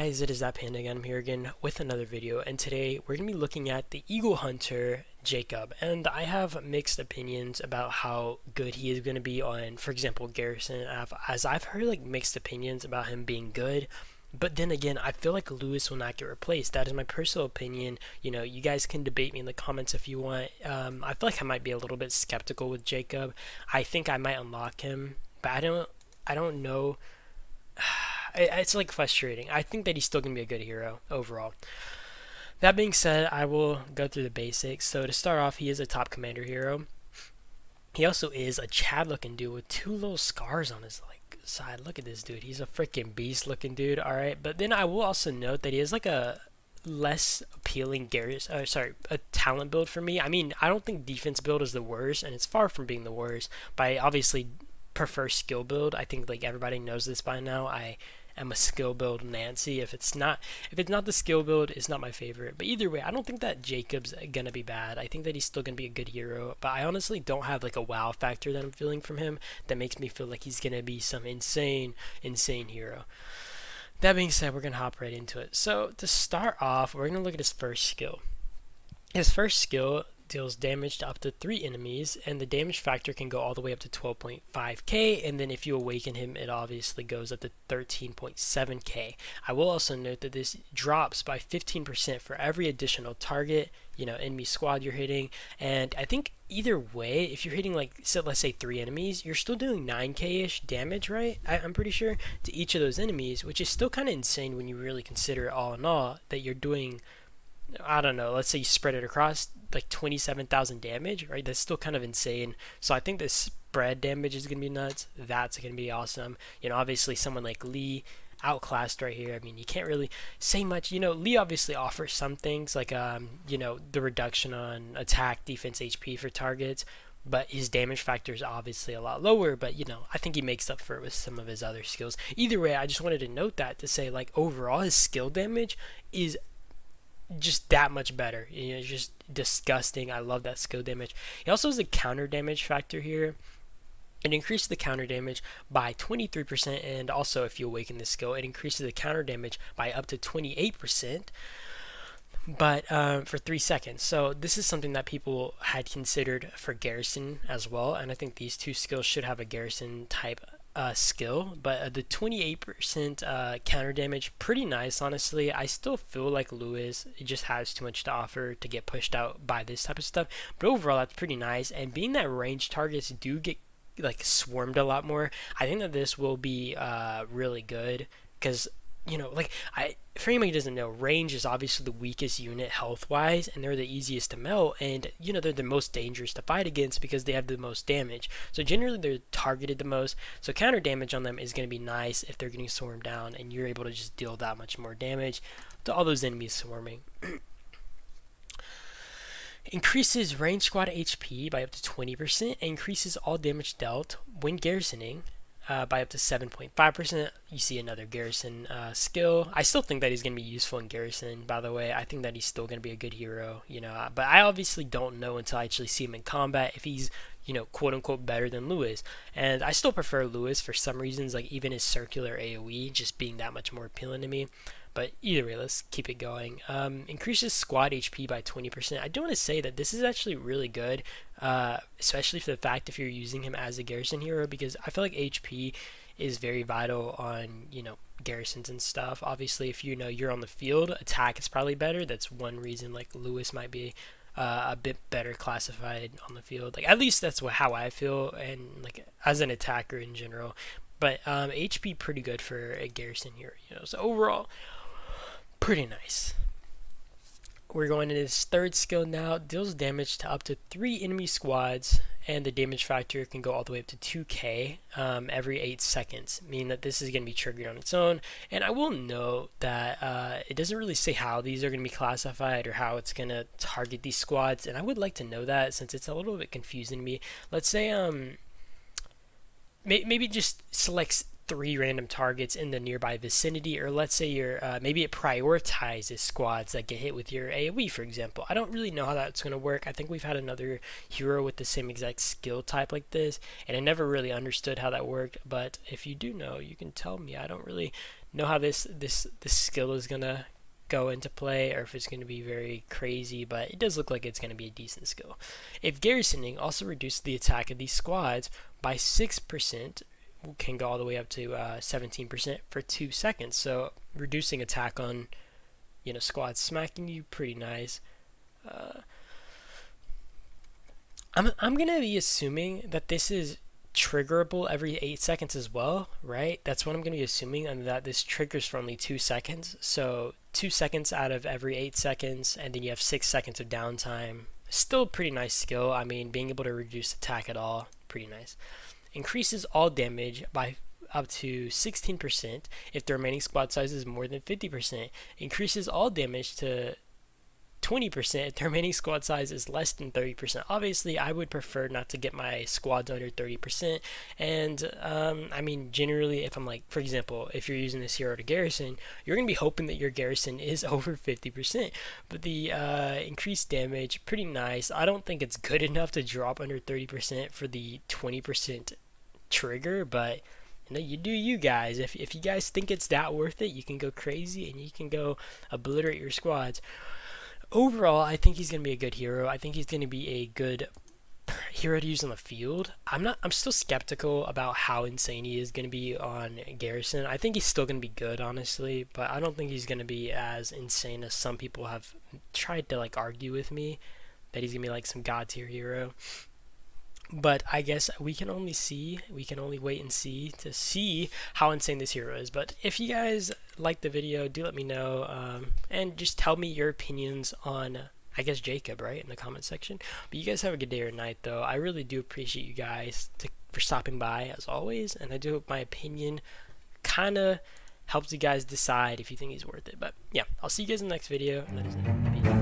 guys, it is that Panda again. I'm here again with another video, and today we're going to be looking at the Eagle Hunter Jacob, and I have mixed opinions about how good he is going to be on, for example, Garrison. As I've heard like mixed opinions about him being good, but then again, I feel like Lewis will not get replaced. That is my personal opinion. You know, you guys can debate me in the comments if you want. I feel like I might be a little bit skeptical with Jacob. I think I might unlock him, but I don't know. It's like frustrating. I think that he's still going to be a good hero overall. That being said, I will go through the basics. So to start off, he is a top commander hero. He also is a Chad looking dude with two little scars on his side. Look at this dude. He's a freaking beast looking dude. Alright, but then I will also note that he has like a less appealing a talent build for me. I mean, I don't think defense build is the worst, and it's far from being the worst, but I obviously prefer skill build. I think like everybody knows this by now. I am a skill build Nancy. If it's not the skill build, it's not my favorite. But either way, I don't think that Jacob's gonna be bad. I think that he's still gonna be a good hero, but I honestly don't have like a wow factor that I'm feeling from him that makes me feel like he's gonna be some insane hero. That being said, we're gonna hop right into it. So to start off, we're gonna look at his first skill. His first skill deals damage to up to 3 enemies, and the damage factor can go all the way up to 12.5k, and then if you awaken him, it obviously goes up to 13.7k. I will also note that this drops by 15% for every additional target, enemy squad you're hitting, and I think either way, if you're hitting let's say 3 enemies, you're still doing 9k-ish damage, right? I'm pretty sure, to each of those enemies, which is still kind of insane when you really consider it all in all, that you're doing, I don't know, let's say you spread it across like 27,000 damage, right? That's still kind of insane. So I think the spread damage is going to be nuts. That's going to be awesome. Obviously someone like Lee, outclassed right here. I mean, you can't really say much. Lee obviously offers some things like, the reduction on attack, defense, HP for targets, but his damage factor is obviously a lot lower, but I think he makes up for it with some of his other skills. Either way, I just wanted to note that to say like overall his skill damage is just that much better. It's just disgusting. I love that skill damage. He also has a counter damage factor here. It increases the counter damage by 23%, and also if you awaken this skill, it increases the counter damage by up to 28%, but for 3 seconds. So this is something that people had considered for Garrison as well, and I think these two skills should have a Garrison type skill, but the 28% counter damage, pretty nice, honestly. I still feel like Lewis, it just has too much to offer to get pushed out by this type of stuff, but overall that's pretty nice. And being that range targets do get like swarmed a lot more, I think that this will be really good, because for anybody who doesn't know, range is obviously the weakest unit health-wise, and they're the easiest to melt, and they're the most dangerous to fight against because they have the most damage. So generally they're targeted the most, so counter damage on them is going to be nice if they're getting swarmed down, and you're able to just deal that much more damage to all those enemies swarming. Increases range squad HP by up to 20%, and increases all damage dealt when garrisoning by up to 7.5%. You see another Garrison skill. I still think that he's going to be useful in Garrison, by the way. I think that he's still going to be a good hero, but I obviously don't know until I actually see him in combat if he's, quote unquote better than Lewis. And I still prefer Lewis for some reasons, like even his circular AoE just being that much more appealing to me. But either way, let's keep it going. Increases squad HP by 20%. I do want to say that this is actually really good, especially for the fact if you're using him as a Garrison hero, because I feel like HP is very vital on, Garrisons and stuff. Obviously, if you're on the field, attack is probably better. That's one reason like Lewis might be a bit better classified on the field. Like, at least that's how I feel, and like as an attacker in general. But HP pretty good for a Garrison hero, So overall, pretty nice. We're going into this third skill now. Deals damage to up to 3 enemy squads, and the damage factor can go all the way up to 2k every 8 seconds, meaning that this is going to be triggered on its own. And I will note that it doesn't really say how these are going to be classified or how it's going to target these squads, and I would like to know that since it's a little bit confusing to me. Let's say maybe just selects 3 random targets in the nearby vicinity, or let's say maybe it prioritizes squads that get hit with your AoE, for example. I don't really know how that's going to work. I think we've had another hero with the same exact skill type like this, and I never really understood how that worked, but if you do know, you can tell me. I don't really know how this skill is gonna go into play, or if it's going to be very crazy, but it does look like it's going to be a decent skill. If garrisoning also reduces the attack of these squads by 6%, can go all the way up to 17% for 2 seconds. So reducing attack on, you know, squads smacking you, pretty nice. I'm gonna be assuming that this is triggerable every 8 seconds as well, right? That's what I'm going to be assuming, and that this triggers for only 2 seconds. So 2 seconds out of every 8 seconds, and then you have 6 seconds of downtime. Still a pretty nice skill. I mean, being able to reduce attack at all, pretty nice. Increases all damage by up to 16% if the remaining squad size is more than 50%. Increases all damage to 20% if the remaining squad size is less than 30%. Obviously, I would prefer not to get my squads under 30%. And I mean, generally, if I'm like, for example, if you're using this hero to garrison, you're going to be hoping that your garrison is over 50%. But the increased damage, pretty nice. I don't think it's good enough to drop under 30% for the 20% trigger, but you know, you do you guys. If you guys think it's that worth it, you can go crazy and you can go obliterate your squads. Overall, I think he's going to be a good hero. I think he's going to be a good hero to use on the field. I'm still skeptical about how insane he is going to be on Garrison. I think he's still going to be good, honestly, but I don't think he's going to be as insane as some people have tried to like argue with me, that he's going to be like some god tier hero. But I guess we can only wait and see to see how insane this hero is. But if you guys like the video, do let me know, and just tell me your opinions on, I guess, Jacob, right, in the comment section. But you guys have a good day or night, though. I really do appreciate you guys for stopping by, as always, and I do hope my opinion kind of helps you guys decide if you think he's worth it. But yeah, I'll see you guys in the next video. And that is it. Peace.